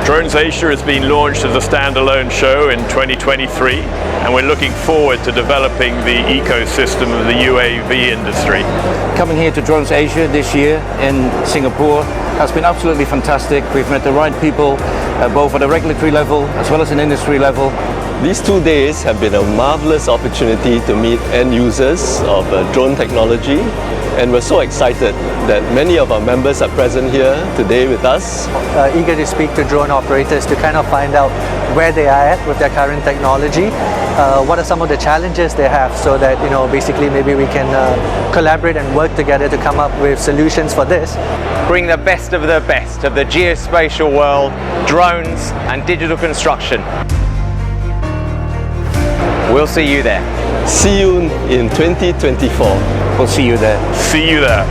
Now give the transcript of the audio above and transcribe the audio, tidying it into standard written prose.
Drones Asia has been launched as a standalone show in 2023, and we're looking forward to developing the ecosystem of the UAV industry. Coming here to Drones Asia this year in Singapore has been absolutely fantastic. We've met the right people, both at a regulatory level as well as an industry level. These 2 days have been a marvelous opportunity to meet end users of drone technology, and we're so excited that many of our members are present here today with us. Eager to speak to drone operators to kind of find out where they are at with their current technology, what are some of the challenges they have, so that basically maybe we can collaborate and work together to come up with solutions for this. Bring the best of the geospatial world, drones and digital construction. We'll see you there. See you in 2024. We'll see you there. See you there.